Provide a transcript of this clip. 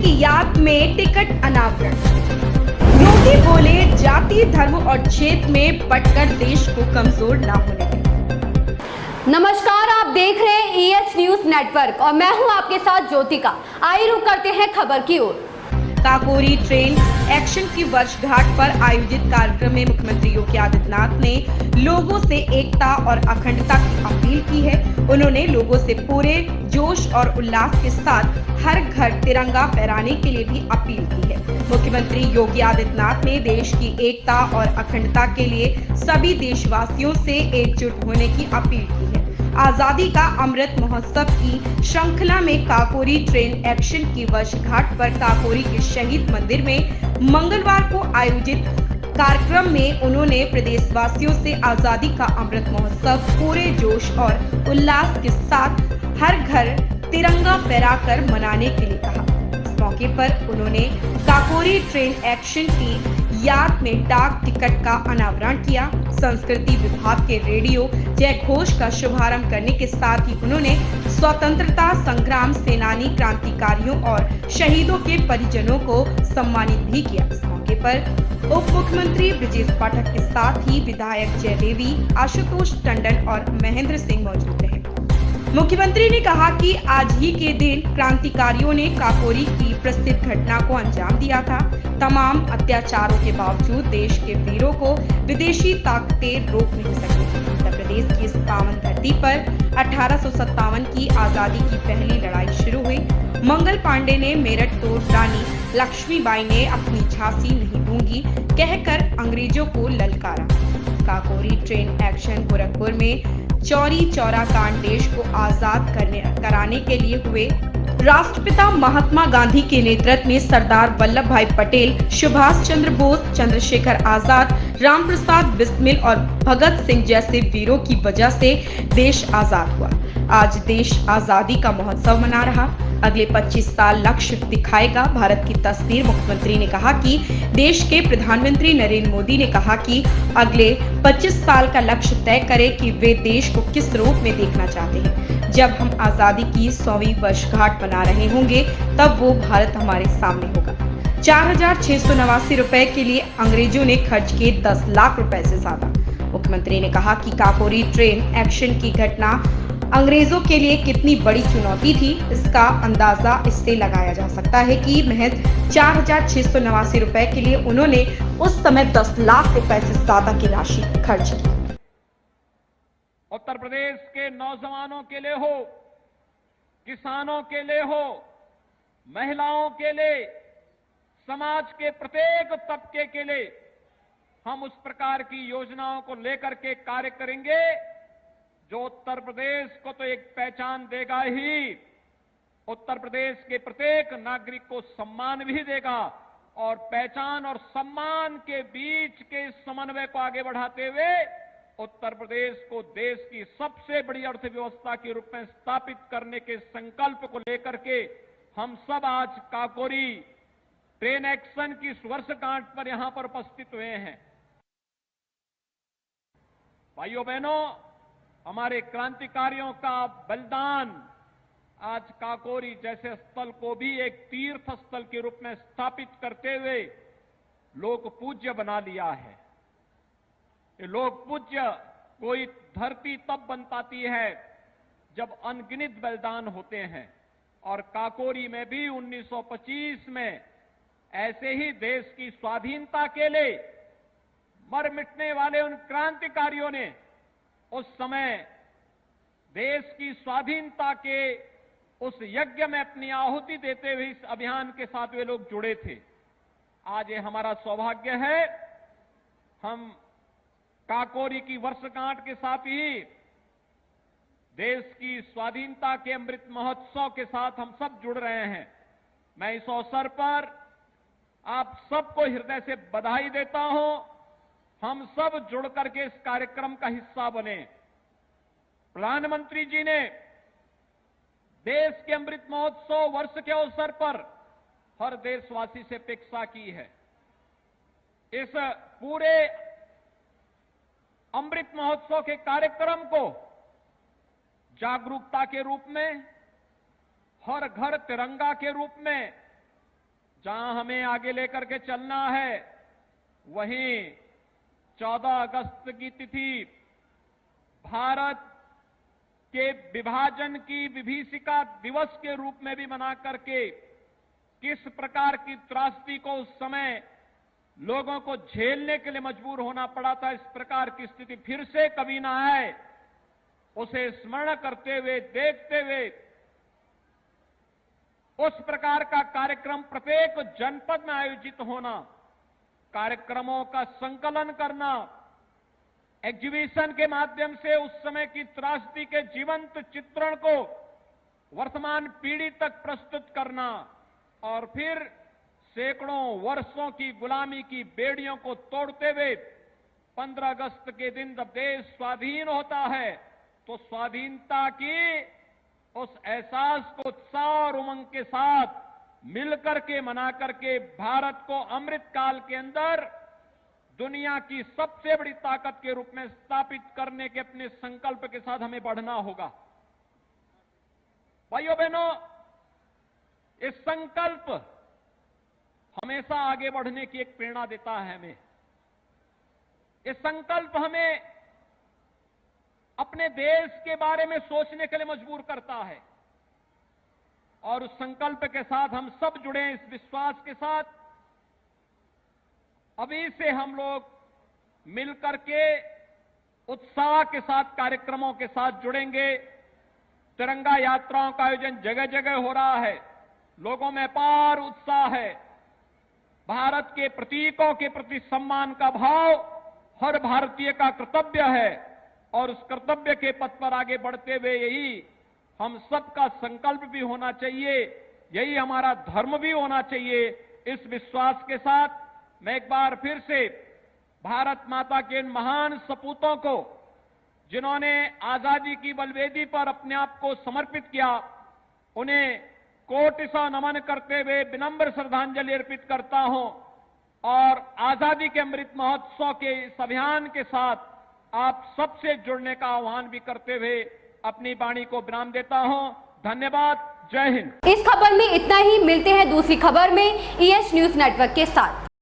की याद में टिकट अनावरण। योगी बोले, जाति धर्म और क्षेत्र में बंटकर देश को कमजोर ना होने दें। नमस्कार, आप देख रहे हैं EH न्यूज नेटवर्क और मैं हूं आपके साथ ज्योतिका। आइए रुक करते हैं खबर की ओर। काकोरी ट्रेन एक्शन की वर्षगांठ पर आयोजित कार्यक्रम में मुख्यमंत्री योगी आदित्यनाथ ने लोगों से एकता और अखंडता की अपील की है। उन्होंने लोगों से पूरे जोश और उल्लास के साथ हर घर तिरंगा फहराने के लिए भी अपील की है। मुख्यमंत्री योगी आदित्यनाथ ने देश की एकता और अखंडता के लिए सभी देशवासियों से एकजुट होने की अपील की है। आजादी का अमृत महोत्सव की श्रृंखला में काकोरी ट्रेन एक्शन की वर्षगांठ पर काकोरी के शहीद मंदिर में मंगलवार को आयोजित कार्यक्रम में उन्होंने प्रदेशवासियों से आजादी का अमृत महोत्सव पूरे जोश और उल्लास के साथ हर घर तिरंगा फहराकर मनाने के लिए कहा। इस मौके पर उन्होंने काकोरी ट्रेन एक्शन की याद में डाक टिकट का अनावरण किया। संस्कृति विभाग के रेडियो जय घोष का शुभारंभ करने के साथ ही उन्होंने स्वतंत्रता संग्राम सेनानी, क्रांतिकारियों और शहीदों के परिजनों को सम्मानित भी किया। इस मौके पर उप मुख्यमंत्री ब्रजेश पाठक के साथ ही विधायक जयदेवी, आशुतोष टंडन और महेंद्र सिंह मौजूद रहे। मुख्यमंत्री ने कहा कि आज ही के दिन क्रांतिकारियों ने काकोरी की प्रसिद्ध घटना को अंजाम दिया था। तमाम अत्याचारों के बावजूद देश के वीरों को विदेशी ताकतें रोक नहीं सकी। उत्तर प्रदेश की इस पावन धरती पर 1857 की आजादी की पहली लड़ाई शुरू हुई। मंगल पांडे ने मेरठ तोड़ रानी लक्ष्मीबाई ने अपनी झांसी नहीं दूंगी कहकर अंग्रेजों को ललकारा। काकोरी ट्रेन एक्शन गोरखपुर में चौरी चौरा कांड देश को आजाद कराने के लिए हुए। राष्ट्रपिता महात्मा गांधी के नेतृत्व में सरदार वल्लभ भाई पटेल, सुभाष चंद्र बोस, चंद्रशेखर आजाद, राम प्रसाद बिस्मिल और भगत सिंह जैसे वीरों की वजह से देश आजाद हुआ। आज देश आजादी का महोत्सव मना रहा। अगले 25 साल लक्ष्य दिखाएगा भारत की तस्वीर। मुख्यमंत्री ने कहा कि देश के प्रधानमंत्री नरेंद्र मोदी ने कहा कि अगले 25 साल का लक्ष्य तय करें कि वे देश को किस रूप में देखना चाहते हैं। जब हम आजादी की 100वीं वर्षगांठ मना रहे होंगे तब वो भारत हमारे सामने होगा। 4,689 रुपए के लिए अंग्रेजों ने खर्च किए 10 लाख रुपए से ज्यादा। मुख्यमंत्री ने कहा कि काकोरी ट्रेन एक्शन की घटना अंग्रेजों के लिए कितनी बड़ी चुनौती थी, इसका अंदाजा इससे लगाया जा सकता है कि महज 4,689 रुपए के लिए उन्होंने उस समय 10 लाख रुपए से ज्यादा की राशि खर्च की। उत्तर प्रदेश के नौजवानों के लिए हो, किसानों के लिए हो, महिलाओं के लिए, समाज के प्रत्येक तबके के लिए हम उस प्रकार की योजनाओं को लेकर के कार्य करेंगे जो उत्तर प्रदेश को तो एक पहचान देगा ही, उत्तर प्रदेश के प्रत्येक नागरिक को सम्मान भी देगा और पहचान और सम्मान के बीच के समन्वय को आगे बढ़ाते हुए उत्तर प्रदेश को देश की सबसे बड़ी अर्थव्यवस्था के रूप में स्थापित करने के संकल्प को लेकर के हम सब आज काकोरी ट्रेन एक्शन की वर्षगांठ पर यहां पर उपस्थित हुए हैं। भाइयों बहनों, हमारे क्रांतिकारियों का बलिदान आज काकोरी जैसे स्थल को भी एक तीर्थ स्थल के रूप में स्थापित करते हुए लोक पूज्य बना लिया है। ये लोक पूज्य कोई धरती तब बन पाती है जब अनगिनत बलिदान होते हैं और काकोरी में भी 1925 में ऐसे ही देश की स्वाधीनता के लिए मर मिटने वाले उन क्रांतिकारियों ने उस समय देश की स्वाधीनता के उस यज्ञ में अपनी आहुति देते हुए इस अभियान के साथ वे लोग जुड़े थे। आज ये हमारा सौभाग्य है, हम काकोरी की वर्षगांठ के साथ ही देश की स्वाधीनता के अमृत महोत्सव के साथ हम सब जुड़ रहे हैं। मैं इस अवसर पर आप सबको हृदय से बधाई देता हूं। हम सब जुड़ करके इस कार्यक्रम का हिस्सा बने। प्रधानमंत्री जी ने देश के अमृत महोत्सव वर्ष के अवसर पर हर देशवासी से अपेक्षा की है। इस पूरे अमृत महोत्सव के कार्यक्रम को जागरूकता के रूप में, हर घर तिरंगा के रूप में जहां हमें आगे लेकर के चलना है, वहीं 14 अगस्त की तिथि भारत के विभाजन की विभीषिका दिवस के रूप में भी मना करके किस प्रकार की त्रासदी को उस समय लोगों को झेलने के लिए मजबूर होना पड़ा था, इस प्रकार की स्थिति फिर से कभी ना आए, उसे स्मरण करते हुए, देखते हुए उस प्रकार का कार्यक्रम प्रत्येक जनपद में आयोजित होना, कार्यक्रमों का संकलन करना, एग्जीबिशन के माध्यम से उस समय की त्रासदी के जीवंत चित्रण को वर्तमान पीढ़ी तक प्रस्तुत करना और फिर सैकड़ों वर्षों की गुलामी की बेड़ियों को तोड़ते हुए 15 अगस्त के दिन जब देश स्वाधीन होता है, तो स्वाधीनता की उस एहसास को उत्साह और उमंग के साथ मिलकर के मना करके भारत को अमृत काल के अंदर दुनिया की सबसे बड़ी ताकत के रूप में स्थापित करने के अपने संकल्प के साथ हमें बढ़ना होगा। भाइयों बहनों, ये संकल्प हमेशा आगे बढ़ने की एक प्रेरणा देता है हमें। ये संकल्प हमें अपने देश के बारे में सोचने के लिए मजबूर करता है और उस संकल्प के साथ हम सब जुड़े हैं, इस विश्वास के साथ अभी से हम लोग मिलकर के उत्साह के साथ कार्यक्रमों के साथ जुड़ेंगे। तिरंगा यात्राओं का आयोजन जगह जगह हो रहा है, लोगों में अपार उत्साह है। भारत के प्रतीकों के प्रति सम्मान का भाव हर भारतीय का कर्तव्य है और उस कर्तव्य के पथ पर आगे बढ़ते हुए यही हम सबका संकल्प भी होना चाहिए, यही हमारा धर्म भी होना चाहिए। इस विश्वास के साथ मैं एक बार फिर से भारत माता के इन महान सपूतों को, जिन्होंने आजादी की बलवेदी पर अपने आप को समर्पित किया, उन्हें कोटिसौ नमन करते हुए विनम्र श्रद्धांजलि अर्पित करता हूं और आजादी के अमृत महोत्सव के इस अभियान के साथ आप सबसे जुड़ने का आह्वान भी करते हुए अपनी वाणी को विराम देता हूं। धन्यवाद। जय हिंद। इस खबर में इतना ही। मिलते हैं दूसरी खबर में EH न्यूज नेटवर्क के साथ।